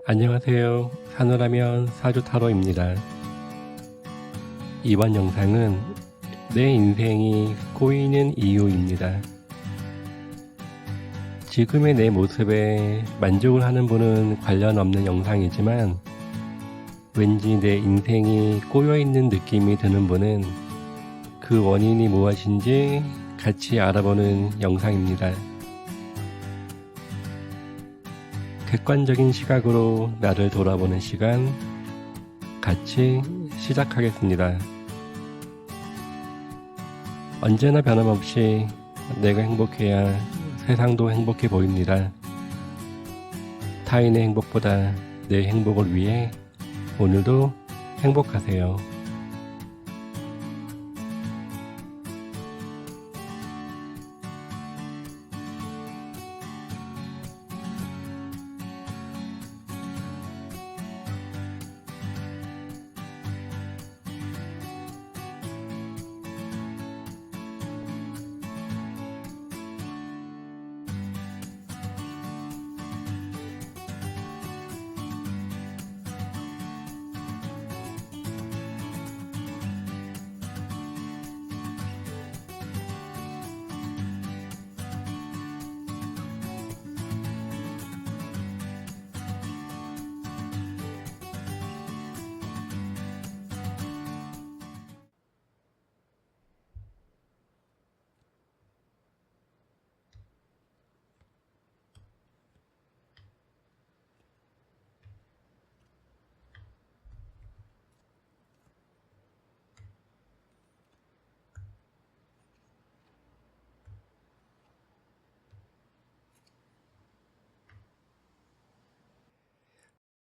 안녕하세요. 산후라면 사주타로입니다. 이번 영상은 내 인생이 꼬이는 이유입니다. 지금의 내 모습에 만족을 하는 분은 관련 없는 영상이지만 왠지 내 인생이 꼬여있는 느낌이 드는 분은 그 원인이 무엇인지 같이 알아보는 영상입니다. 객관적인 시각으로 나를 돌아보는 시간 같이 시작하겠습니다. 언제나 변함없이 내가 행복해야 세상도 행복해 보입니다. 타인의 행복보다 내 행복을 위해 오늘도 행복하세요.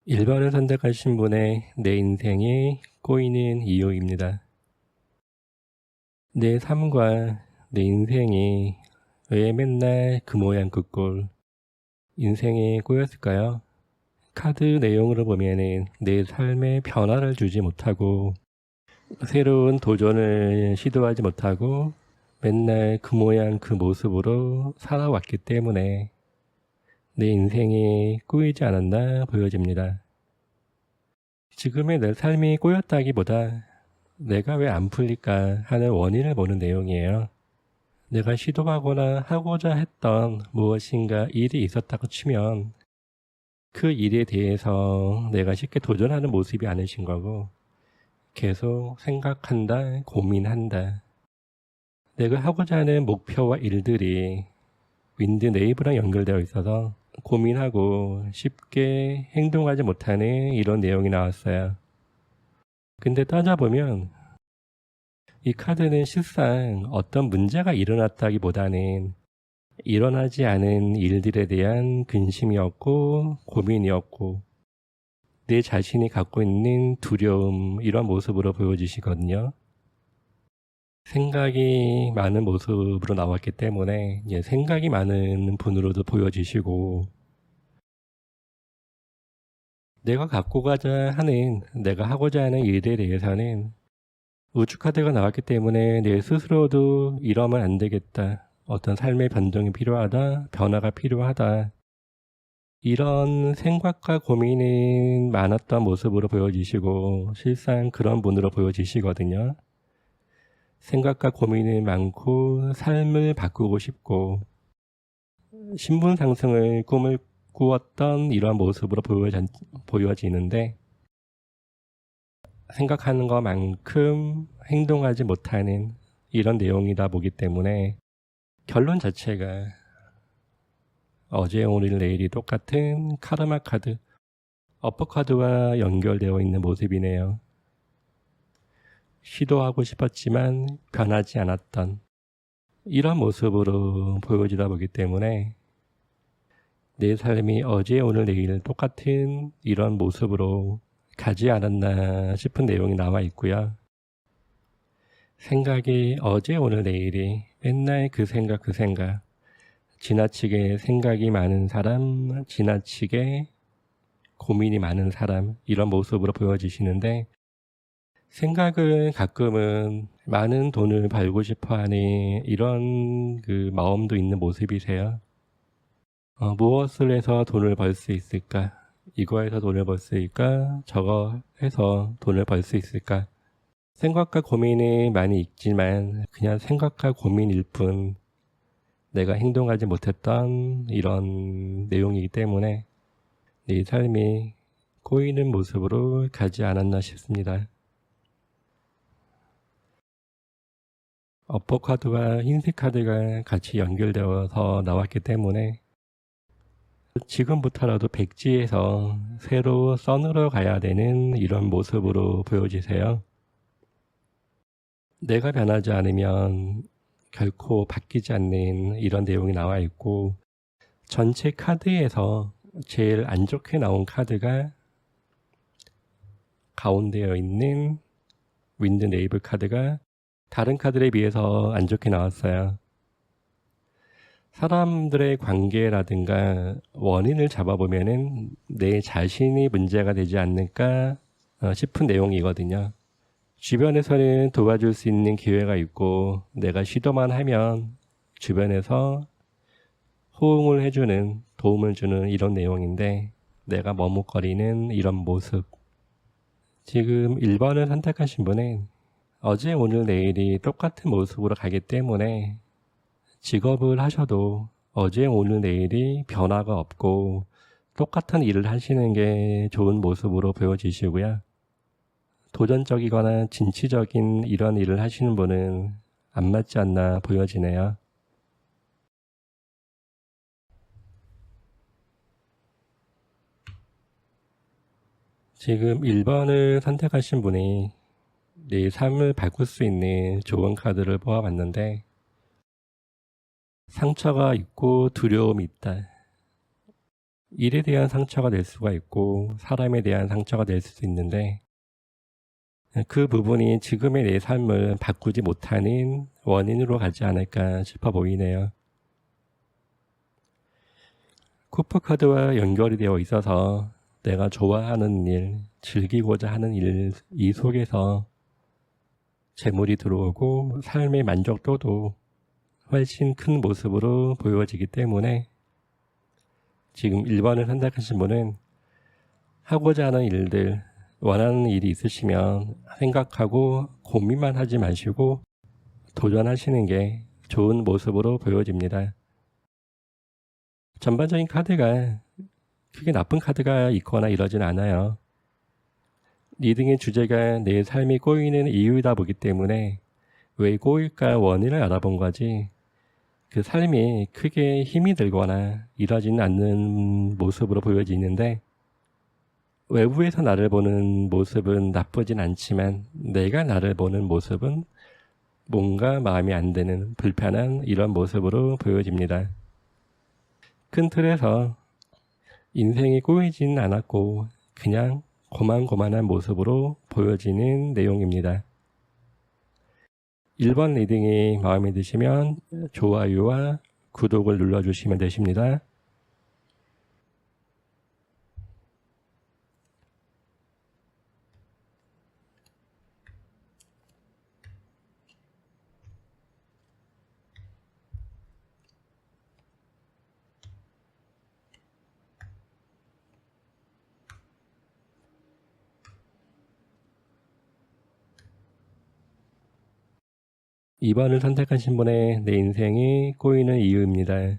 일 1번을 선택하신 분의 내 인생이 꼬이는 이유입니다. 내 삶과 내 인생이 왜 맨날 그 모양 그 꼴 인생에 꼬였을까요? 카드 내용으로 보면은 내 삶에 변화를 주지 못하고 새로운 도전을 시도하지 못하고 맨날 그 모양 그 모습으로 살아왔기 때문에 내 인생이 꼬이지 않았나 보여집니다. 지금의 내 삶이 꼬였다기보다 내가 왜 안 풀릴까 하는 원인을 보는 내용이에요. 내가 시도하거나 하고자 했던 무엇인가 일이 있었다고 치면 그 일에 대해서 내가 쉽게 도전하는 모습이 아니신 거고 계속 생각한다, 고민한다. 내가 하고자 하는 목표와 일들이 윈드 네이버랑 연결되어 있어서 고민하고 쉽게 행동하지 못하는 이런 내용이 나왔어요. 근데 따져보면 이 카드는 실상 어떤 문제가 일어났다기보다는 일어나지 않은 일들에 대한 근심이었고 고민이었고 내 자신이 갖고 있는 두려움 이런 모습으로 보여지시거든요. 생각이 많은 모습으로 나왔기 때문에 생각이 많은 분으로도 보여지시고 내가 갖고 가자 하는 내가 하고자 하는 일에 대해서는 우주 카드가 나왔기 때문에 내 스스로도 이러면 안 되겠다. 어떤 삶의 변동이 필요하다. 변화가 필요하다. 이런 생각과 고민이 많았던 모습으로 보여지시고 실상 그런 분으로 보여지시거든요. 생각과 고민이 많고 삶을 바꾸고 싶고 신분 상승을 꿈을 꾸었던 이러한 모습으로 보여지는데 생각하는 것만큼 행동하지 못하는 이런 내용이다 보기 때문에 결론 자체가 어제 오늘 내일이 똑같은 카르마 카드 어퍼카드와 연결되어 있는 모습이네요. 시도하고 싶었지만 변하지 않았던 이런 모습으로 보여지다 보기 때문에 내 삶이 어제 오늘 내일 똑같은 이런 모습으로 가지 않았나 싶은 내용이 나와 있고요. 생각이 어제 오늘 내일이 맨날 그 생각 지나치게 생각이 많은 사람, 지나치게 고민이 많은 사람 이런 모습으로 보여지시는데 생각은 가끔은 많은 돈을 벌고 싶어하는 이런 그 마음도 있는 모습이세요. 무엇을 해서 돈을 벌 수 있을까? 이거 해서 돈을 벌 수 있을까? 저거 해서 돈을 벌 수 있을까? 생각과 고민이 많이 있지만 그냥 생각과 고민일 뿐 내가 행동하지 못했던 이런 내용이기 때문에 내 삶이 꼬이는 모습으로 가지 않았나 싶습니다. 어퍼 카드와 흰색 카드가 같이 연결되어서 나왔기 때문에 지금부터라도 백지에서 새로 선으로 가야 되는 이런 모습으로 보여지세요. 내가 변하지 않으면 결코 바뀌지 않는 이런 내용이 나와 있고, 전체 카드에서 제일 안 좋게 나온 카드가 가운데에 있는 윈드 네이블 카드가 다른 카드에 비해서 안 좋게 나왔어요. 사람들의 관계라든가 원인을 잡아보면은 내 자신이 문제가 되지 않을까 싶은 내용이거든요. 주변에서는 도와줄 수 있는 기회가 있고 내가 시도만 하면 주변에서 호응을 해주는, 도움을 주는 이런 내용인데 내가 머뭇거리는 이런 모습. 지금 1번을 선택하신 분은 어제 오늘 내일이 똑같은 모습으로 가기 때문에 직업을 하셔도 어제 오늘 내일이 변화가 없고 똑같은 일을 하시는 게 좋은 모습으로 보여지시고요. 도전적이거나 진취적인 이런 일을 하시는 분은 안 맞지 않나 보여지네요. 지금 1번을 선택하신 분이 내 삶을 바꿀 수 있는 좋은 카드를 뽑아봤는데 상처가 있고 두려움이 있다. 일에 대한 상처가 될 수가 있고 사람에 대한 상처가 될 수도 있는데 그 부분이 지금의 내 삶을 바꾸지 못하는 원인으로 가지 않을까 싶어 보이네요. 쿠퍼 카드와 연결이 되어 있어서 내가 좋아하는 일, 즐기고자 하는 일, 이 속에서 재물이 들어오고 삶의 만족도도 훨씬 큰 모습으로 보여지기 때문에 지금 1번을 선택하신 분은 하고자 하는 일들, 원하는 일이 있으시면 생각하고 고민만 하지 마시고 도전하시는 게 좋은 모습으로 보여집니다. 전반적인 카드가 크게 나쁜 카드가 있거나 이러진 않아요. 리딩의 주제가 내 삶이 꼬이는 이유이다 보기 때문에 왜 꼬일까 원인을 알아본 거지 그 삶이 크게 힘이 들거나 이러지는 않는 모습으로 보여지는데 외부에서 나를 보는 모습은 나쁘진 않지만 내가 나를 보는 모습은 뭔가 마음에 안 드는 불편한 이런 모습으로 보여집니다. 큰 틀에서 인생이 꼬이지는 않았고 그냥 고만고만한 모습으로 보여지는 내용입니다. 1번 리딩이 마음에 드시면 좋아요와 구독을 눌러주시면 되십니다. 2번을 선택하신 분의 내 인생이 꼬이는 이유입니다.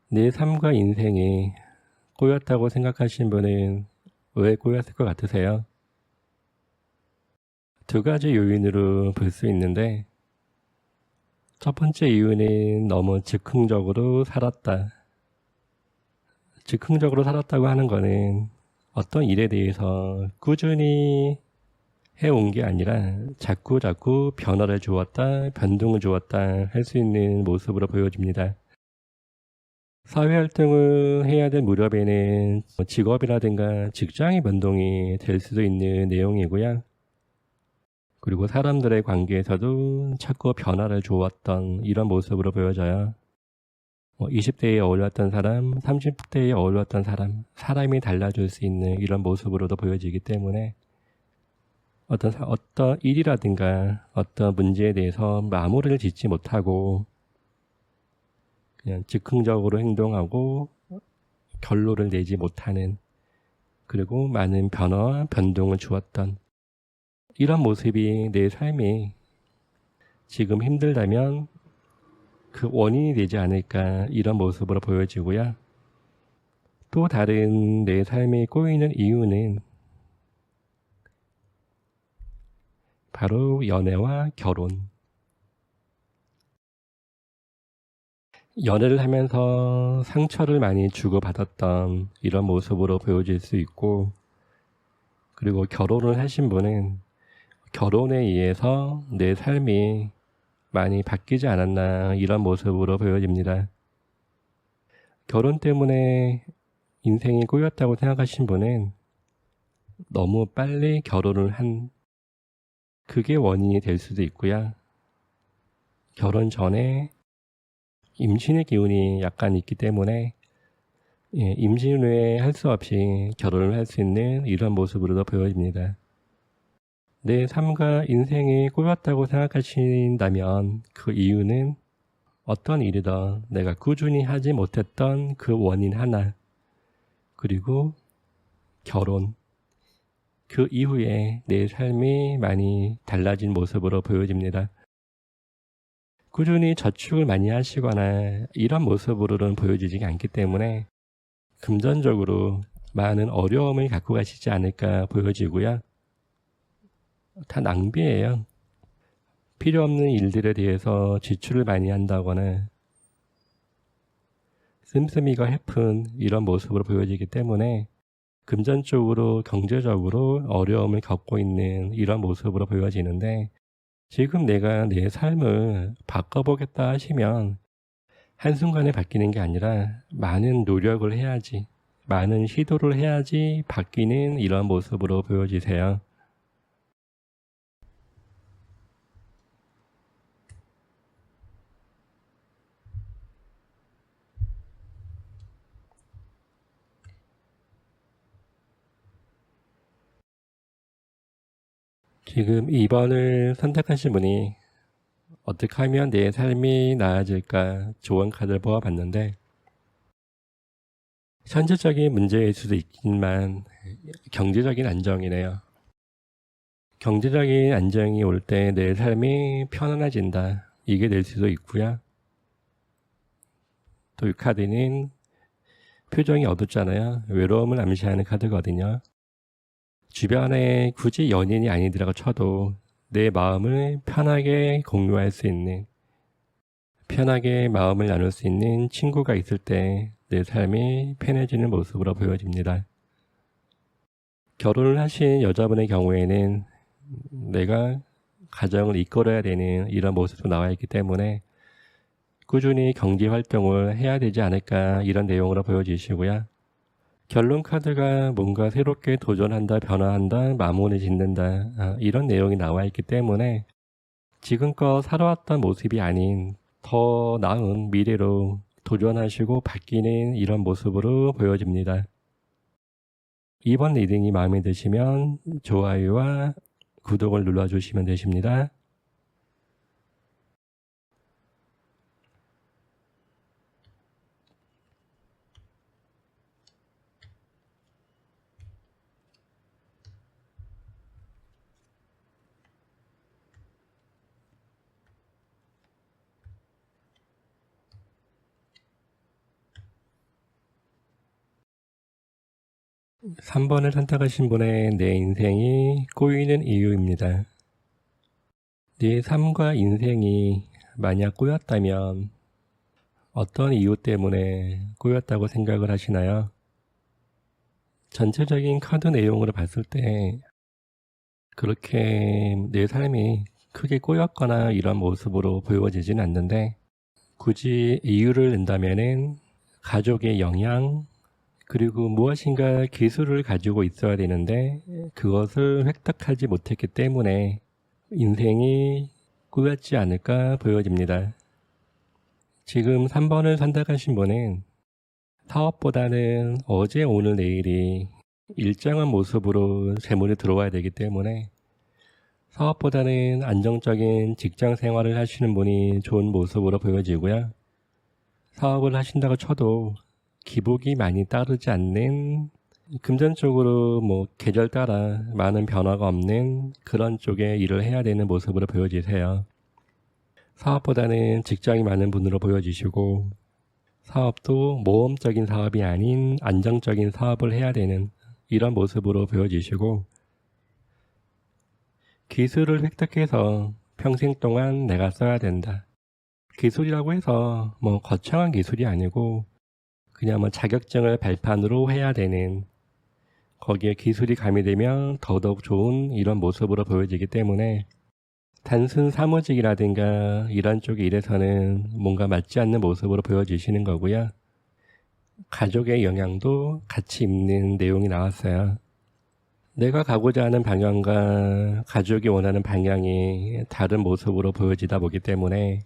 내 삶과 인생이 꼬였다고 생각하신 분은 왜 꼬였을 것 같으세요? 두 가지 요인으로 볼 수 있는데 첫 번째 이유는 너무 즉흥적으로 살았다. 즉흥적으로 살았다고 하는 거는 어떤 일에 대해서 꾸준히 해온 게 아니라 자꾸 변화를 주었다, 변동을 주었다 할 수 있는 모습으로 보여집니다. 사회활동을 해야 될 무렵에는 직업이라든가 직장의 변동이 될 수도 있는 내용이고요. 그리고 사람들의 관계에서도 자꾸 변화를 주었던 이런 모습으로 보여져요. 20대에 어울렸던 사람, 30대에 어울렸던 사람, 사람이 달라질 수 있는 이런 모습으로도 보여지기 때문에 어떤 일이라든가 어떤 문제에 대해서 마무리를 짓지 못하고 그냥 즉흥적으로 행동하고 결론을 내지 못하는, 그리고 많은 변화와 변동을 주었던 이런 모습이 내 삶이 지금 힘들다면 그 원인이 되지 않을까, 이런 모습으로 보여지고요. 또 다른 내 삶이 꼬이는 이유는 바로 연애와 결혼. 연애를 하면서 상처를 많이 주고받았던 이런 모습으로 보여질 수 있고, 그리고 결혼을 하신 분은 결혼에 의해서 내 삶이 많이 바뀌지 않았나, 이런 모습으로 보여집니다. 결혼 때문에 인생이 꼬였다고 생각하신 분은 너무 빨리 결혼을 한, 그게 원인이 될 수도 있고요. 결혼 전에 임신의 기운이 약간 있기 때문에 임신 후에 할 수 없이 결혼을 할 수 있는 이런 모습으로도 보여집니다. 내 삶과 인생이 꼬였다고 생각하신다면 그 이유는 어떤 일이든 내가 꾸준히 하지 못했던 그 원인 하나, 그리고 결혼, 그 이후에 내 삶이 많이 달라진 모습으로 보여집니다. 꾸준히 저축을 많이 하시거나 이런 모습으로는 보여지지 않기 때문에 금전적으로 많은 어려움을 갖고 가시지 않을까 보여지고요. 다 낭비예요. 필요 없는 일들에 대해서 지출을 많이 한다거나 씀씀이가 해픈 이런 모습으로 보여지기 때문에 금전적으로, 경제적으로 어려움을 겪고 있는 이런 모습으로 보여지는데, 지금 내가 내 삶을 바꿔보겠다 하시면 한순간에 바뀌는 게 아니라 많은 노력을 해야지, 많은 시도를 해야지 바뀌는 이런 모습으로 보여지세요. 지금 2번을 선택하신 분이 어떻게 하면 내 삶이 나아질까 조언 카드를 뽑아봤는데, 현재적인 문제일 수도 있지만 경제적인 안정이네요. 경제적인 안정이 올 때 내 삶이 편안해진다, 이게 될 수도 있고요. 또 이 카드는 표정이 어둡잖아요. 외로움을 암시하는 카드거든요. 주변에 굳이 연인이 아니더라고 쳐도 내 마음을 편하게 공유할 수 있는, 편하게 마음을 나눌 수 있는 친구가 있을 때 내 삶이 편해지는 모습으로 보여집니다. 결혼을 하신 여자분의 경우에는 내가 가정을 이끌어야 되는 이런 모습도 나와 있기 때문에 꾸준히 경제 활동을 해야 되지 않을까, 이런 내용으로 보여지시고요. 결론 카드가 뭔가 새롭게 도전한다, 변화한다, 마무리 짓는다, 이런 내용이 나와 있기 때문에 지금껏 살아왔던 모습이 아닌 더 나은 미래로 도전하시고 바뀌는 이런 모습으로 보여집니다. 이번 리딩이 마음에 드시면 좋아요와 구독을 눌러주시면 되십니다. 3번을 선택하신 분의 내 인생이 꼬이는 이유입니다. 내 삶과 인생이 만약 꼬였다면 어떤 이유 때문에 꼬였다고 생각을 하시나요? 전체적인 카드 내용으로 봤을 때 그렇게 내 삶이 크게 꼬였거나 이런 모습으로 보여지진 않는데, 굳이 이유를 낸다면은 가족의 영향, 그리고 무엇인가 기술을 가지고 있어야 되는데 그것을 획득하지 못했기 때문에 인생이 꼬였지 않을까 보여집니다. 지금 3번을 선택하신 분은 사업보다는 어제, 오늘, 내일이 일정한 모습으로 재물이 들어와야 되기 때문에 사업보다는 안정적인 직장 생활을 하시는 분이 좋은 모습으로 보여지고요. 사업을 하신다고 쳐도 기복이 많이 따르지 않는 금전적으로 계절 따라 많은 변화가 없는 그런 쪽의 일을 해야 되는 모습으로 보여지세요. 사업보다는 직장이 많은 분으로 보여지시고 사업도 모험적인 사업이 아닌 안정적인 사업을 해야 되는 이런 모습으로 보여지시고 기술을 획득해서 평생 동안 내가 써야 된다. 기술이라고 해서 거창한 기술이 아니고 그냥 자격증을 발판으로 해야 되는 거기에 기술이 가미되면 더더욱 좋은 이런 모습으로 보여지기 때문에 단순 사무직이라든가 이런 쪽의 일에서는 뭔가 맞지 않는 모습으로 보여지시는 거고요. 가족의 영향도 같이 있는 내용이 나왔어요. 내가 가고자 하는 방향과 가족이 원하는 방향이 다른 모습으로 보여지다 보기 때문에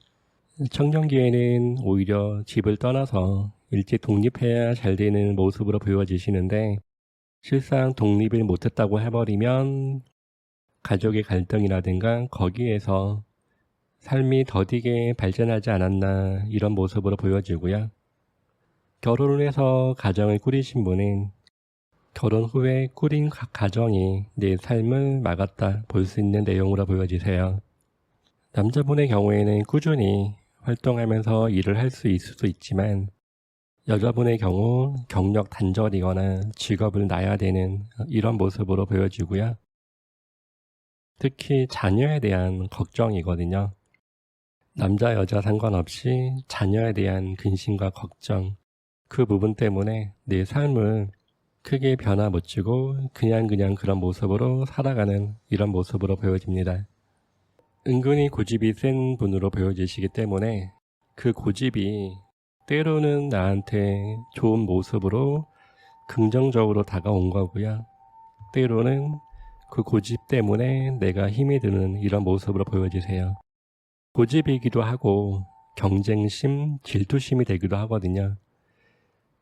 청년기에는 오히려 집을 떠나서 일찍 독립해야 잘 되는 모습으로 보여지시는데 실상 독립을 못했다고 해버리면 가족의 갈등이라든가 거기에서 삶이 더디게 발전하지 않았나 이런 모습으로 보여지고요. 결혼을 해서 가정을 꾸리신 분은 결혼 후에 꾸린 가정이 내 삶을 막았다 볼 수 있는 내용으로 보여지세요. 남자분의 경우에는 꾸준히 활동하면서 일을 할 수 있을 수도 있지만 여자분의 경우 경력 단절이거나 직업을 놔야 되는 이런 모습으로 보여지고요. 특히 자녀에 대한 걱정이거든요. 남자 여자 상관없이 자녀에 대한 근심과 걱정, 그 부분 때문에 내 삶을 크게 변화 못 주고 그냥 그런 모습으로 살아가는 이런 모습으로 보여집니다. 은근히 고집이 센 분으로 보여지시기 때문에 그 고집이 때로는 나한테 좋은 모습으로 긍정적으로 다가온 거고요. 때로는 그 고집 때문에 내가 힘이 드는 이런 모습으로 보여지세요. 고집이기도 하고 경쟁심, 질투심이 되기도 하거든요.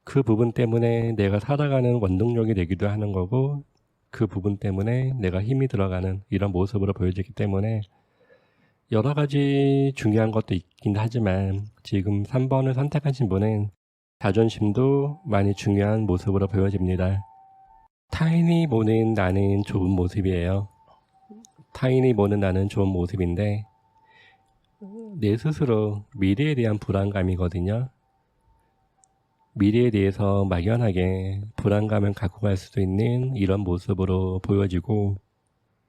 그 부분 때문에 내가 살아가는 원동력이 되기도 하는 거고 그 부분 때문에 내가 힘이 들어가는 이런 모습으로 보여지기 때문에 여러 가지 중요한 것도 있긴 하지만 지금 3번을 선택하신 분은 자존심도 많이 중요한 모습으로 보여집니다. 타인이 보는 나는 좋은 모습이에요. 타인이 보는 나는 좋은 모습인데 내 스스로 미래에 대한 불안감이거든요. 미래에 대해서 막연하게 불안감을 갖고 갈 수도 있는 이런 모습으로 보여지고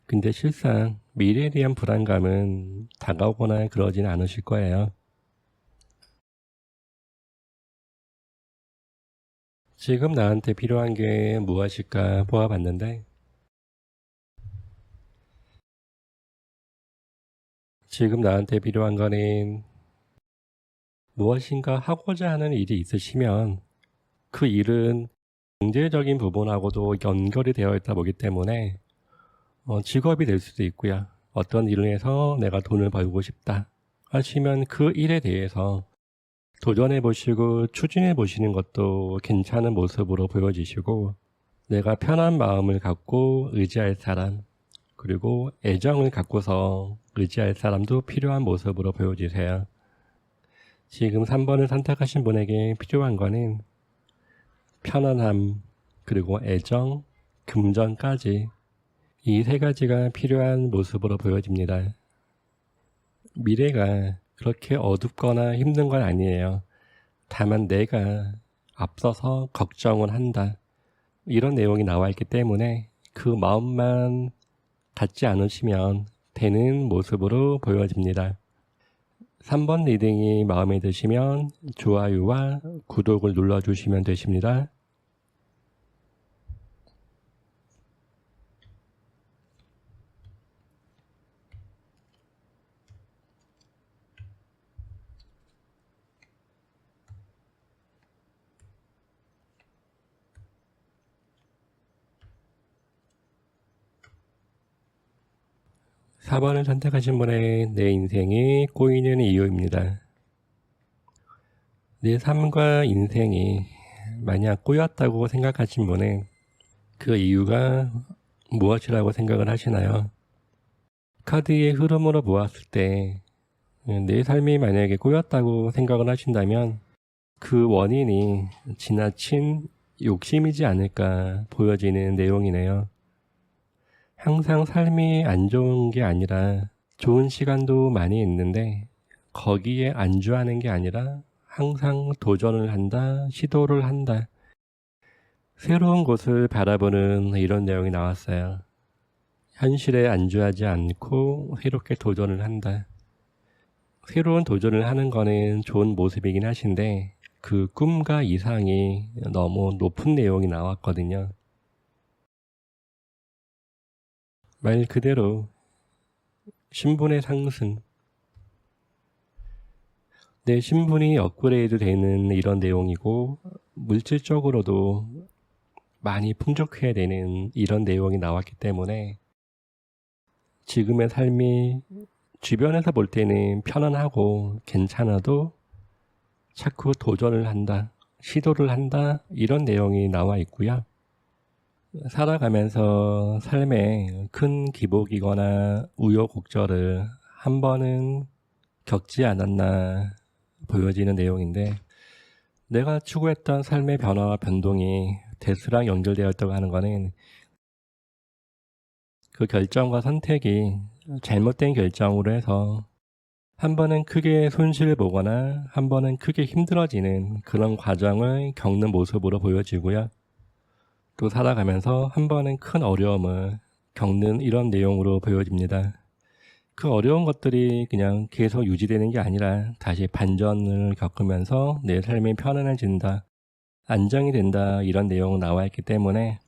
근데 실상 미래에 대한 불안감은 다가오거나 그러진 않으실 거예요. 지금 나한테 필요한 게 무엇일까 보아봤는데 지금 나한테 필요한 거는 무엇인가 하고자 하는 일이 있으시면 그 일은 경제적인 부분하고도 연결이 되어 있다 보기 때문에 직업이 될 수도 있고요. 어떤 일을 해서 내가 돈을 벌고 싶다 하시면 그 일에 대해서 도전해 보시고 추진해 보시는 것도 괜찮은 모습으로 보여지시고 내가 편한 마음을 갖고 의지할 사람 그리고 애정을 갖고서 의지할 사람도 필요한 모습으로 보여지세요. 지금 3번을 선택하신 분에게 필요한 거는 편안함 그리고 애정, 금전까지 이 세 가지가 필요한 모습으로 보여집니다. 미래가 그렇게 어둡거나 힘든 건 아니에요. 다만 내가 앞서서 걱정을 한다. 이런 내용이 나와 있기 때문에 그 마음만 갖지 않으시면 되는 모습으로 보여집니다. 3번 리딩이 마음에 드시면 좋아요와 구독을 눌러주시면 되십니다. 4번을 선택하신 분의 내 인생이 꼬이는 이유입니다. 내 삶과 인생이 만약 꼬였다고 생각하신 분은 그 이유가 무엇이라고 생각을 하시나요? 카드의 흐름으로 보았을 때 내 삶이 만약에 꼬였다고 생각을 하신다면 그 원인이 지나친 욕심이지 않을까 보여지는 내용이네요. 항상 삶이 안 좋은 게 아니라 좋은 시간도 많이 있는데 거기에 안주하는 게 아니라 항상 도전을 한다, 시도를 한다. 새로운 곳을 바라보는 이런 내용이 나왔어요. 현실에 안주하지 않고 새롭게 도전을 한다. 새로운 도전을 하는 거는 좋은 모습이긴 하신데 그 꿈과 이상이 너무 높은 내용이 나왔거든요. 말 그대로 신분의 상승, 내 신분이 업그레이드 되는 이런 내용이고 물질적으로도 많이 풍족해야 되는 이런 내용이 나왔기 때문에 지금의 삶이 주변에서 볼 때는 편안하고 괜찮아도 자꾸 도전을 한다, 시도를 한다, 이런 내용이 나와 있고요. 살아가면서 삶에 큰 기복이거나 우여곡절을 한 번은 겪지 않았나 보여지는 내용인데, 내가 추구했던 삶의 변화와 변동이 데스랑 연결되었다고 하는 것은 그 결정과 선택이 잘못된 결정으로 해서 한 번은 크게 손실을 보거나 한 번은 크게 힘들어지는 그런 과정을 겪는 모습으로 보여지고요. 또 살아가면서 한 번은 큰 어려움을 겪는 이런 내용으로 보여집니다. 그 어려운 것들이 그냥 계속 유지되는 게 아니라 다시 반전을 겪으면서 내 삶이 편안해진다, 안정이 된다, 이런 내용이 나와 있기 때문에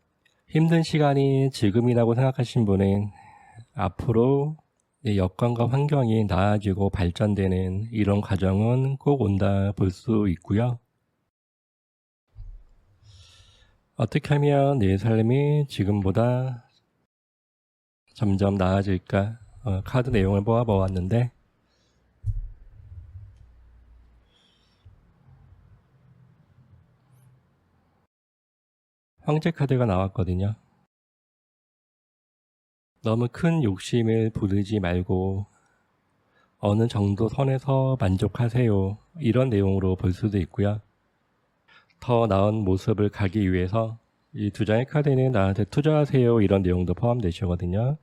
힘든 시간이 지금이라고 생각하신 분은 앞으로 내 여건과 환경이 나아지고 발전되는 이런 과정은 꼭 온다 볼 수 있고요. 어떻게 하면 내 삶이 지금보다 점점 나아질까? 카드 내용을 모아보았는데 황제 카드가 나왔거든요. 너무 큰 욕심을 부리지 말고 어느 정도 선에서 만족하세요, 이런 내용으로 볼 수도 있고요. 더 나은 모습을 가기 위해서 이 두 장의 카드는 나한테 투자하세요, 이런 내용도 포함되시거든요.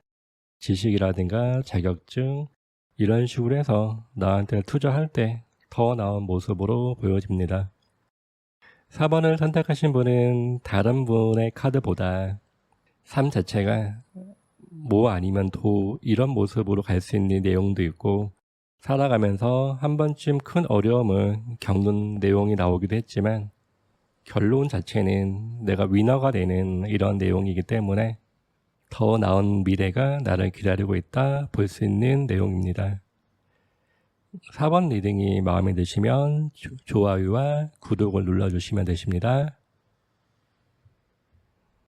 지식이라든가 자격증 이런 식으로 해서 나한테 투자할 때 더 나은 모습으로 보여집니다. 4번을 선택하신 분은 다른 분의 카드보다 삶 자체가 뭐 아니면 도, 이런 모습으로 갈 수 있는 내용도 있고, 살아가면서 한 번쯤 큰 어려움을 겪는 내용이 나오기도 했지만 결론 자체는 내가 위너가 되는 이런 내용이기 때문에 더 나은 미래가 나를 기다리고 있다 볼 수 있는 내용입니다. 4번 리딩이 마음에 드시면 좋아요와 구독을 눌러주시면 되십니다.